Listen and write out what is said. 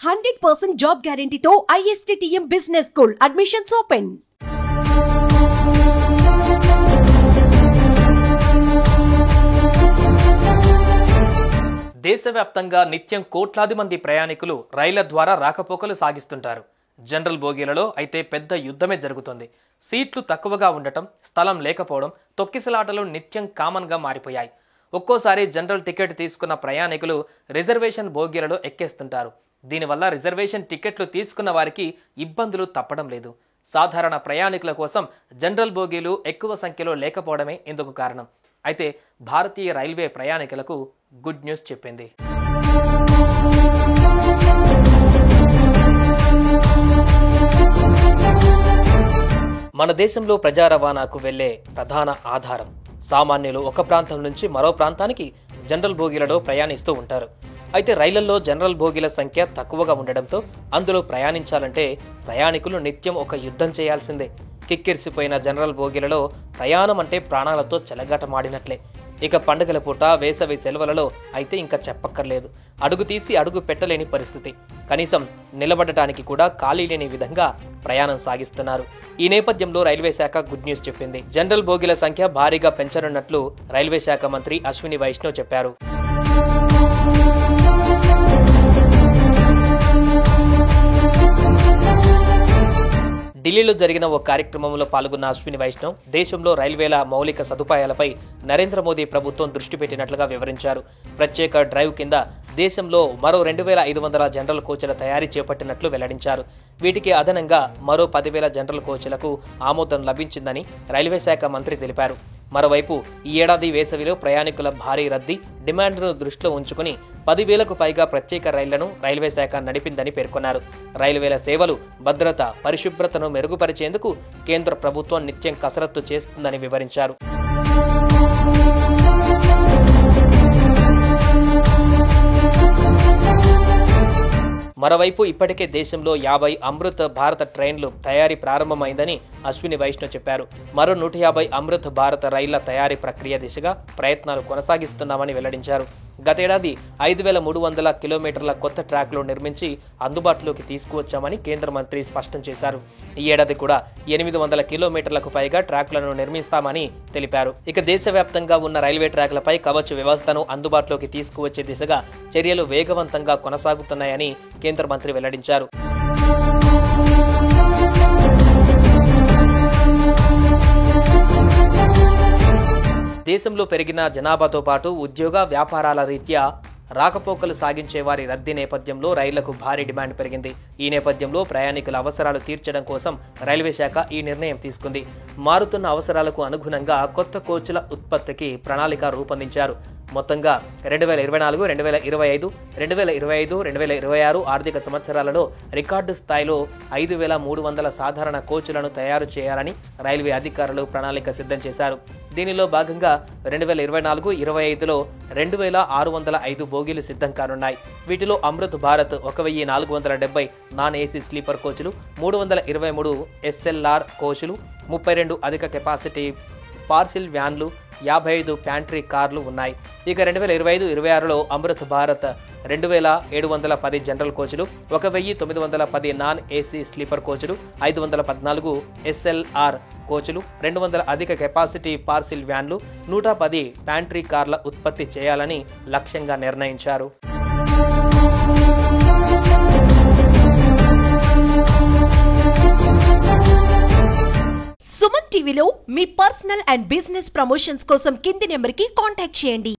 100% job గ్యారంటీతో ISTTM business school admissions open. దేశవ్యాప్తంగా నిత్యం కోట్లాది మంది ప్రయాణికులు రైళ్ల ద్వారా రాకపోకలు సాగిస్తుంటారు. జనరల్ బోగీలలో అయితే పెద్ద యుద్ధమే జరుగుతుంది. సీట్లు తక్కువగా ఉండటం, స్థలం లేకపోవడం, తొక్కిసలాటలు నిత్యం కామన్గా మారిపోయాయి. ఒక్కోసారి జనరల్ టికెట్ తీసుకున్న ప్రయాణికులు రిజర్వేషన్ బోగీలలో ఎక్కేస్తుంటారు. దీనివల్ల రిజర్వేషన్ టికెట్లు తీసుకున్న వారికి ఇబ్బందులు తప్పడం లేదు. సాధారణ ప్రయాణికుల కోసం జనరల్ బోగీలు ఎక్కువ సంఖ్యలో లేకపోవడమే ఇందుకు కారణం. అయితే భారతీయ రైల్వే ప్రయాణికులకు గుడ్ న్యూస్ చెప్పింది. మన దేశంలో ప్రజా రవాణాకు వెళ్లే ప్రధాన ఆధారం. సామాన్యులు ఒక ప్రాంతం నుంచి మరో ప్రాంతానికి జనరల్ బోగీలలో ప్రయాణిస్తూ ఉంటారు. అయితే రైళ్లలో జనరల్ బోగీల సంఖ్య తక్కువగా ఉండడంతో అందులో ప్రయాణించాలంటే ప్రయాణికులు నిత్యం ఒక యుద్ధం చేయాల్సిందే. కిక్కిరిసిపోయిన జనరల్ బోగీలలో ప్రయాణం అంటే ప్రాణాలతో చెలగాటమాడినట్లే. ఇక పండుగల పూట, వేసవి సెలవులలో అయితే ఇంకా చెప్పక్కర్లేదు. అడుగు తీసి అడుగు పెట్టలేని పరిస్థితి. కనీసం నిలబడటానికి కూడా ఖాళీ లేని విధంగా ప్రయాణం సాగిస్తున్నారు. ఈ నేపథ్యంలో రైల్వే శాఖ గుడ్ న్యూస్ చెప్పింది. జనరల్ బోగీల సంఖ్య భారీగా పెంచనున్నట్లు రైల్వే శాఖ మంత్రి అశ్విని వైష్ణవ్ చెప్పారు. ఢిల్లీలో జరిగిన ఓ కార్యక్రమంలో పాల్గొన్న అశ్విని వైష్ణవ్ దేశంలో రైల్వేల మౌలిక సదుపాయాలపై నరేంద్ర మోదీ ప్రభుత్వం దృష్టి పెట్టినట్లుగా వివరించారు. ప్రత్యేక డ్రైవ్ కింద దేశంలో మరో 2500 జనరల్ కోచ్ల తయారీ చేపట్టినట్లు వెల్లడించారు. వీటికి అదనంగా మరో 10,000 జనరల్ కోచ్లకు ఆమోదం లభించిందని రైల్వే శాఖ మంత్రి తెలిపారు. మరోవైపు ఈ ఏడాది వేసవిలో ప్రయాణికుల భారీ రద్దీ డిమాండ్ను దృష్టిలో ఉంచుకుని 10,000కు పైగా ప్రత్యేక రైళ్లను రైల్వే శాఖ నడిపిందని పేర్కొన్నారు. రైల్వేల సేవలు, భద్రత, పరిశుభ్రతను మెరుగుపరిచేందుకు కేంద్ర ప్రభుత్వం నిత్యం కసరత్తు చేస్తుందని వివరించారు. మరోవైపు ఇప్పటికే దేశంలో 50 అమృత్ భారత్ ట్రైన్లు తయారీ ప్రారంభమైందని అశ్విని వైష్ణవ్ చెప్పారు. మరో 150 అమృత్ భారత్ రైళ్ల తయారీ ప్రక్రియ దిశగా ప్రయత్నాలు కొనసాగిస్తున్నామని వెల్లడించారు. గతేడాది 5,300 కిలోమీటర్ల కొత్త ట్రాక్లు నిర్మించి అందుబాటులోకి తీసుకువచ్చామని కేంద్ర మంత్రి స్పష్టం చేశారు. ఈ ఏడాది కూడా 800 కిలోమీటర్లకు పైగా ట్రాక్లను నిర్మిస్తామని తెలిపారు. ఇక దేశవ్యాప్తంగా ఉన్న రైల్వే ట్రాక్లపై కవచ్ వ్యవస్థను అందుబాటులోకి తీసుకువచ్చే దిశగా చర్యలు వేగవంతంగా కొనసాగుతున్నాయని కేంద్ర మంత్రి వెల్లడించారు. దేశంలో పెరిగిన జనాభాతో పాటు ఉద్యోగ, వ్యాపారాల రీత్యా రాకపోకలు సాగించే వారి రద్దీ నేపథ్యంలో రైళ్లకు భారీ డిమాండ్ పెరిగింది. ఈ నేపథ్యంలో ప్రయాణికుల అవసరాలు తీర్చడం కోసం రైల్వే శాఖ ఈ నిర్ణయం తీసుకుంది. మారుతున్న అవసరాలకు అనుగుణంగా కొత్త కోచ్ల ఉత్పత్తికి ప్రణాళిక రూపొందించారు. మొత్తంగా 2024, 2025, 2025, 2026 ఆర్థిక సంవత్సరాలలో రికార్డు స్థాయిలో 5,300 సాధారణ కోచ్లను తయారు చేయాలని రైల్వే అధికారులు ప్రణాళిక సిద్ధం చేశారు. దీనిలో భాగంగా 2024-25లో 2,605 బోగీలు సిద్ధం కానున్నాయి. వీటిలో Amrit Bharat 1,470 non AC sleeper కోచ్లు, 323 SLR కోచ్లు, 32 అధిక కెపాసిటీ పార్సిల్ వ్యాన్లు, 55 ప్యాంట్రీ కార్లు ఉన్నాయి. ఇక 2025-26లో అమృత్ భారత్ 2,710 జనరల్ కోచ్లు, 1,910 నాన్ ఏసీ స్లీపర్ కోచ్లు, 514 SLR కోచ్లు, 200 అధిక కెపాసిటీ పార్సిల్ వ్యాన్లు, 110 ప్యాంట్రీ కార్ల ఉత్పత్తి చేయాలని లక్ష్యంగా నిర్ణయించారు. సుమన్ టీవీలో మీ పర్సనల్ అండ్ బిజినెస్ ప్రమోషన్స్ కోసం కింది నెంబర్కి కాంటాక్ట్ చేయండి.